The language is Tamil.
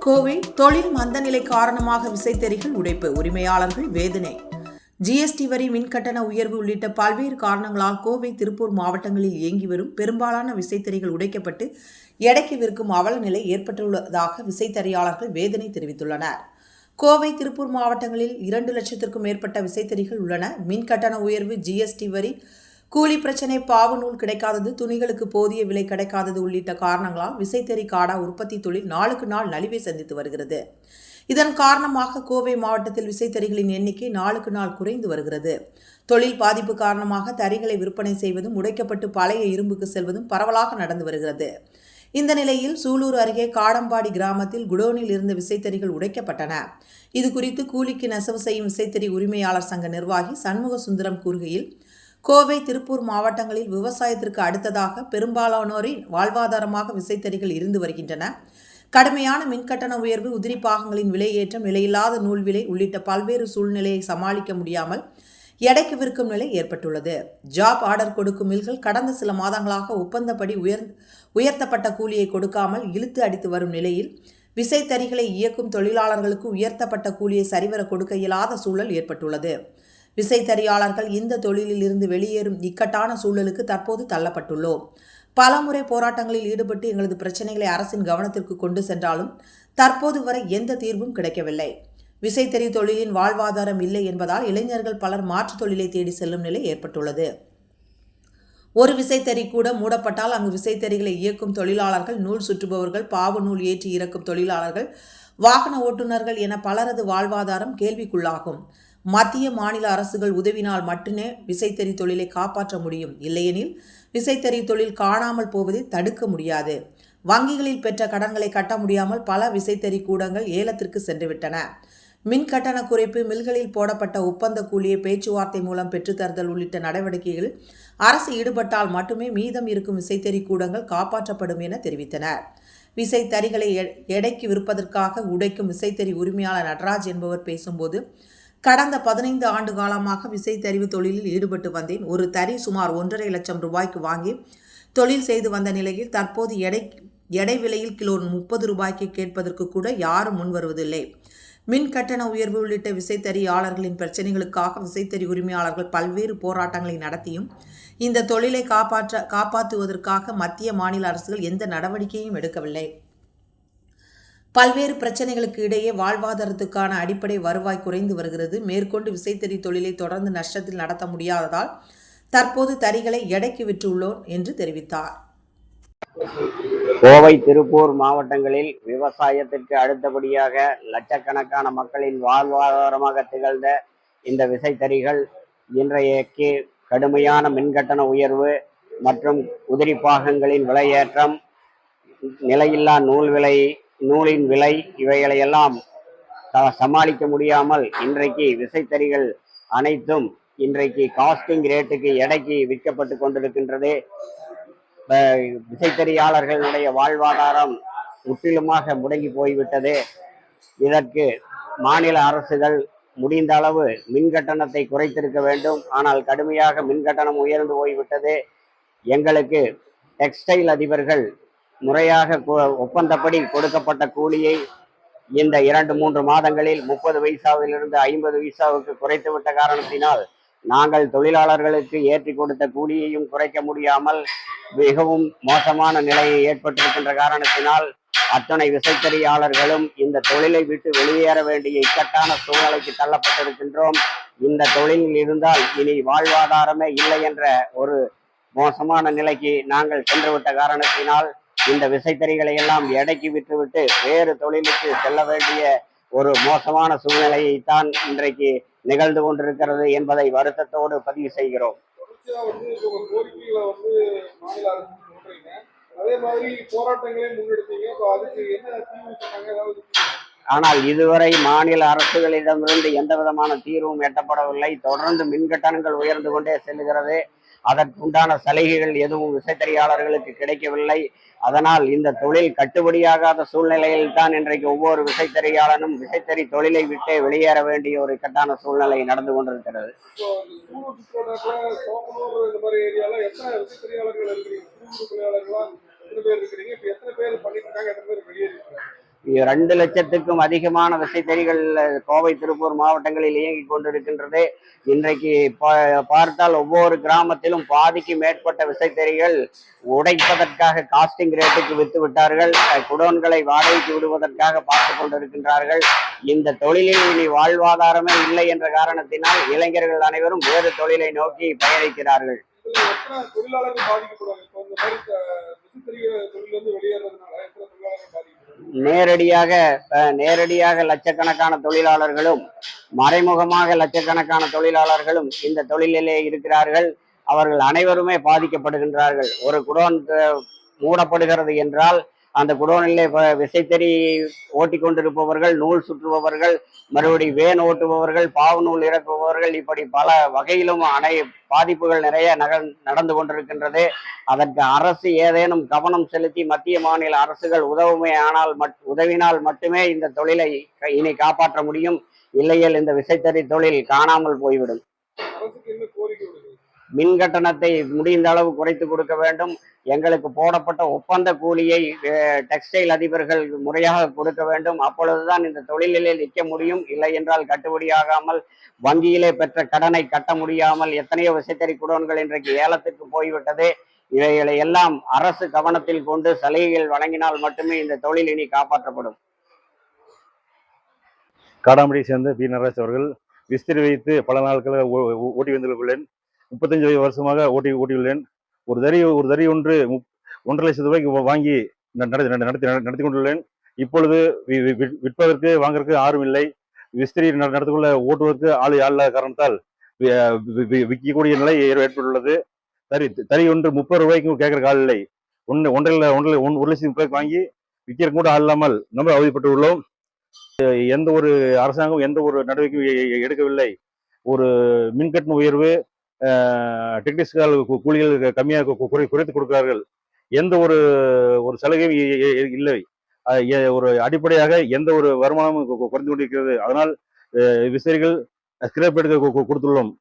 கோவை தொழில் மந்தநிலை காரணமாக விசைத்தறிகள் உடைப்பு, உரிமையாளர்கள் வேதனை. ஜிஎஸ்டி வரி, மின்கட்டண உயர்வு உள்ளிட்ட பல்வேறு காரணங்களால் கோவை, திருப்பூர் மாவட்டங்களில் இயங்கி வரும் பெரும்பாலான விசைத்தறிகள் உடைக்கப்பட்டு எடைக்கு விற்கும் அவல நிலை ஏற்பட்டுள்ளதாக விசைத்தறியாளர்கள் வேதனை தெரிவித்துள்ளனர். கோவை, திருப்பூர் மாவட்டங்களில் 2 லட்சத்திற்கும் மேற்பட்ட விசைத்தறிகள் உள்ளன. மின்கட்டண உயர்வு, ஜிஎஸ்டி வரி, கூலி பிரச்சினை, பாவு நூல் கிடைக்காதது, துணிகளுக்கு போதிய விலை கிடைக்காதது உள்ளிட்ட காரணங்களால் விசைத்தறி காடா உற்பத்தி தொழில் நாளுக்கு நாள் நலிவை சந்தித்து வருகிறது. இதன் காரணமாக கோவை மாவட்டத்தில் விசைத்தறிகளின் எண்ணிக்கை நாளுக்கு நாள் குறைந்து வருகிறது. தொழில் பாதிப்பு காரணமாக தறிகளை விற்பனை செய்வதும், உடைக்கப்பட்டு பழைய இரும்புக்கு செல்வதும் பரவலாக நடந்து வருகிறது. இந்த நிலையில் சூலூர் அருகே காடம்பாடி கிராமத்தில் குடோனில் இருந்த விசைத்தறிகள் உடைக்கப்பட்டன. இதுகுறித்து கூலிக்கு நெசவு செய்யும் விசைத்தறி உரிமையாளர் சங்க நிர்வாகி சண்முக சுந்தரம் கூறுகையில், கோவை, திருப்பூர் மாவட்டங்களில் விவசாயத்திற்கு அடுத்ததாக பெரும்பாலானோரின் வாழ்வாதாரமாக விசைத்தறிகள் இருந்து வருகின்றன. கடுமையான மின்கட்டண உயர்வு, உதிரி பாகங்களின் விலை ஏற்றம், விலையில்லாத நூல் விலை உள்ளிட்ட பல்வேறு சூழ்நிலையை சமாளிக்க முடியாமல் எடைக்கு விற்கும் நிலை ஏற்பட்டுள்ளது. ஜாப் ஆர்டர் கொடுக்கும் மில்கள் கடந்த சில மாதங்களாக ஒப்பந்தப்படி உயர்த்தப்பட்ட கூலியை கொடுக்காமல் இழுத்து அடித்து வரும் நிலையில் விசைத்தறிகளை இயக்கும் தொழிலாளர்களுக்கு உயர்த்தப்பட்ட கூலியை சரிவர கொடுக்க இயலாத சூழல் ஏற்பட்டுள்ளது. விசைத்தறியாளர்கள் இந்த தொழிலில் இருந்து வெளியேறும் இக்கட்டான சூழலுக்கு தற்போது தள்ளப்பட்டுள்ளோம். பலமுறை போராட்டங்களில் ஈடுபட்டு எங்களது பிரச்சனைகளை அரசின் கவனத்திற்கு கொண்டு சென்றாலும் தற்போது வரை எந்த தீர்வும் கிடைக்கவில்லை. விசைத்தறி தொழிலின் வாழ்வாதாரம் இல்லை என்பதால் இளைஞர்கள் பலர் மாற்று தொழிலை தேடி செல்லும் நிலை ஏற்பட்டுள்ளது. ஒரு விசைத்தறி கூட மூடப்பட்டால் அங்கு விசைத்தறிகளை இயக்கும் தொழிலாளர்கள், நூல் சுற்றுபவர்கள், பாவு நூல் ஏற்றி இறக்கும் தொழிலாளர்கள், வாகன ஓட்டுநர்கள் என பலரது வாழ்வாதாரம் கேள்விக்குள்ளாகும். மத்திய, மாநில அரசுகள் உதவினால் மட்டுமே விசைத்தறி தொழிலை காப்பாற்ற முடியும். இல்லையெனில் விசைத்தறி தொழில் காணாமல் போவதை தடுக்க முடியாது. வங்கிகளில் பெற்ற கடன்களை கட்ட முடியாமல் பல விசைத்தறி கூடங்கள் ஏலத்திற்கு சென்றுவிட்டன. மின் கட்டண குறைப்பு, மில்களில் போடப்பட்ட ஒப்பந்த கூலியை பேச்சுவார்த்தை மூலம் பெற்றுத்தருதல் உள்ளிட்ட நடவடிக்கைகளில் அரசு ஈடுபட்டால் மட்டுமே மீதம் இருக்கும் விசைத்தறி கூடங்கள் காப்பாற்றப்படும் என தெரிவித்தனர். விசைத்தறிகளை எடைக்கு விற்பதற்காக உடைக்கும் விசைத்தறி உரிமையாளர் நடராஜ் என்பவர் பேசும்போது, கடந்த 15 ஆண்டு காலமாக விசைத்தறிவு தொழிலில் ஈடுபட்டு வந்தேன். ஒரு தறி சுமார் 1.5 லட்சம் ரூபாய்க்கு வாங்கி தொழில் செய்து வந்த நிலையில் தற்போது எடை விலையில் கிலோ 30 ரூபாய்க்கு கேட்பதற்கு கூட யாரும் முன் வருவதில்லை. மின் கட்டண உயர்வு உள்ளிட்ட விசைத்தறியாளர்களின் பிரச்சனைகளுக்காக விசைத்தறி உரிமையாளர்கள் பல்வேறு போராட்டங்களை நடத்தியும் இந்த தொழிலை காப்பாற்றுவதற்காக மத்திய, மாநில அரசுகள் எந்த நடவடிக்கையும் எடுக்கவில்லை. பல்வேறு பிரச்சனைகளுக்கு இடையே வாழ்வாதாரத்துக்கான அடிப்படை வருவாய் குறைந்து வருகிறது. மேற்கொண்டு விசைத்தறி தொழிலை தொடர்ந்து நஷ்டத்தில் நடத்த முடியாததால் தற்போது தறிகளை எடைக்கு விற்றுள்ளோம் என்று தெரிவித்தார். கோவை, திருப்பூர் மாவட்டங்களில் விவசாயத்திற்கு அடுத்தபடியாக லட்சக்கணக்கான மக்களின் வாழ்வாதாரமாக திகழ்ந்த இந்த விசைத்தறிகள் இன்றைக்கு கடுமையான மின்கட்டண உயர்வு மற்றும் உதிரி பாகங்களின் விலையேற்றம், நிலையில்லா நூலின் விலை இவைகளையெல்லாம் சமாளிக்க முடியாமல் இன்றைக்கு விசைத்தறிகள் அனைத்தும் இன்றைக்கு காஸ்டிங் ரேட்டுக்கு எடைக்கு விற்கப்பட்டு கொண்டிருக்கின்றது. விசைத்தறியாளர்களுடைய வாழ்வாதாரம் முற்றிலுமாக முடங்கி போய்விட்டது. இதற்கு மாநில அரசுகள் முடிந்த அளவு மின்கட்டணத்தை குறைத்திருக்க வேண்டும். ஆனால் கடுமையாக மின்கட்டணம் உயர்ந்து போய்விட்டது. எங்களுக்கு டெக்ஸ்டைல் அதிபர்கள் முறையாக ஒப்பந்தப்படி கொடுக்கப்பட்ட கூலியை இந்த 2-3 மாதங்களில் 30 பைசாவிலிருந்து 50 பைசாவுக்கு குறைத்துவிட்ட காரணத்தினால் நாங்கள் தொழிலாளர்களுக்கு ஏற்றி கொடுத்த கூலியையும் குறைக்க முடியாமல் மிகவும் மோசமான நிலையை ஏற்பட்டிருக்கின்ற காரணத்தினால் அத்தனை விசைத்தறியாளர்களும் இந்த தொழிலை விட்டு வெளியேற வேண்டிய இக்கட்டான சூழ்நிலைக்கு தள்ளப்பட்டிருக்கின்றோம். இந்த தொழிலில் இருந்தால் இனி வாழ்வாதாரமே இல்லை என்ற ஒரு மோசமான நிலைக்கு நாங்கள் சென்றுவிட்ட காரணத்தினால் இந்த விசைத்தறிகளை எல்லாம் எடைக்கு விட்டுவிட்டு வேறு தொழிலுக்கு செல்ல வேண்டிய ஒரு மோசமான சூழ்நிலையைத்தான் இன்றைக்கு நிகழ்ந்து கொண்டிருக்கிறது என்பதை வருத்தத்தோடு பதிவு செய்கிறோம். ஆனால் இதுவரை மாநில அரசுகளிடமிருந்து எந்த விதமான தீர்வும் எட்டப்படவில்லை. தொடர்ந்து மின்கட்டணங்கள் உயர்ந்து கொண்டே செல்கிறது. அதற்குண்டான சலுகைகள் எதுவும் விசைத்தறியாளர்களுக்கு கிடைக்கவில்லை. அதனால் இந்த தொழில் கட்டுப்படியாகாத சூழ்நிலையில் தான் இன்றைக்கு ஒவ்வொரு விசைத்தறியாளனும் விசைத்தறி தொழிலை விட்டே வெளியேற வேண்டிய ஒரு இக்கட்டான சூழ்நிலை நடந்து கொண்டிருக்கிறது. 2 லட்சத்துக்கும் அதிகமான விசைத்தறிகள் கோவை திருப்பூர் மாவட்டங்களில் இயங்கிக் கொண்டிருக்கின்றது. இன்றைக்கு பார்த்தால் ஒவ்வொரு கிராமத்திலும் பாதிக்கு மேற்பட்ட விசைத்தறிகள் உடைப்பதற்காக காஸ்டிங் ரேட்டுக்கு வித்து விட்டார்கள். குடோன்களை வாடகைக்கு விடுவதற்காக பார்த்து கொண்டிருக்கின்றார்கள். இந்த தொழிலில் இனி வாழ்வாதாரமே இல்லை என்ற காரணத்தினால் இளைஞர்கள் அனைவரும் வேறு தொழிலை நோக்கி பயணிக்கிறார்கள். தொழிலாளர்கள் பாதிக்கப்படுவாங்க. இப்போ இந்த மாதிரி விசைத்தறி தொழில் வந்து வெளியேறதுனால எத்தனை தொழிலாளர்கள் பாதிக்கப்படுவாங்க? நேரடியாக லட்சக்கணக்கான தொழிலாளர்களும் மறைமுகமாக லட்சக்கணக்கான தொழிலாளர்களும் இந்த தொழிலிலே இருக்கிறார்கள். அவர்கள் அனைவருமே பாதிக்கப்படுகின்றார்கள். ஒரு குடோன் மூடப்படுகிறது என்றால் அந்த குடோனிலே விசைத்தறி ஓட்டி கொண்டிருப்பவர்கள், நூல் சுற்றுபவர்கள், மறுபடி வேன் ஓட்டுபவர்கள், பாவு நூல் இறக்குபவர்கள், இப்படி பல வகையிலும் பாதிப்புகள் நிறைய நடந்து கொண்டிருக்கின்றது. அதற்கு அரசு ஏதேனும் கவனம் செலுத்தி மத்திய மாநில அரசுகள் உதவினால் மட்டுமே இந்த தொழிலை இனி காப்பாற்ற முடியும். இல்லையேல் இந்த விசைத்தறி தொழில் காணாமல் போய்விடும். மின் கட்டணத்தை முடிந்த அளவு குறைத்து கொடுக்க வேண்டும். எங்களுக்கு போடப்பட்ட ஒப்பந்த கூலியை டெக்ஸ்டைல் அதிபர்கள் முறையாக கொடுக்க வேண்டும். அப்பொழுதுதான் இந்த தொழிலிலே நிற்க முடியும். இல்லை என்றால் கட்டுப்படியாகாமல் வங்கியிலே பெற்ற கடனை கட்ட முடியாமல் எத்தனையோ விசைத்தறி குடோன்கள் இன்றைக்கு ஏலத்துக்கு போய்விட்டது. இவைகளை எல்லாம் அரசு கவனத்தில் கொண்டு சலுகைகள் வழங்கினால் மட்டுமே இந்த தொழில் இனி காப்பாற்றப்படும். காடாமடியை சேர்ந்த பி. நடராஜ் அவர்கள் விஸ்திரி வைத்து பல நாட்களாக ஓட்டி வந்துள்ளேன். 35 வருஷமாக ஓட்டியுள்ளேன். ஒரு தறி ஒன்று 1.5 லட்சம் ரூபாய்க்கு வாங்கி நடத்தி கொண்டுள்ளேன். இப்பொழுது விற்பதற்கு வாங்கறதுக்கு யாரும் இல்லை. விஸ்திரி நடத்துக்குள்ள ஓட்டுவதற்கு ஆள் இல்லாத காரணத்தால் விற்கக்கூடிய நிலை ஏற்பட்டுள்ளது. தறி ஒன்று 30 ரூபாய்க்கு கேட்கற ஆள் இல்லை. 1 லட்சம் ரூபாய்க்கு வாங்கி விற்கிற கூட ஆள் இல்லாமல் நம்ம அவதிப்பட்டு உள்ளோம். எந்த ஒரு அரசாங்கம் எந்த ஒரு நடவடிக்கையும் எடுக்கவில்லை. ஒரு மின்கட்டண உயர்வு, டெக்னீஷியன் கூலிகள் கம்மியாக குறைத்து கொடுக்கிறார்கள். எந்த ஒரு சலுகையும் இல்லை. ஒரு அடிப்படையாக எந்த ஒரு வருமானமும் குறைந்து கொண்டிருக்கிறது. அதனால் விசைத்தறிகள் ஸ்கிராப் எடுக்க கொடுத்துள்ளோம்.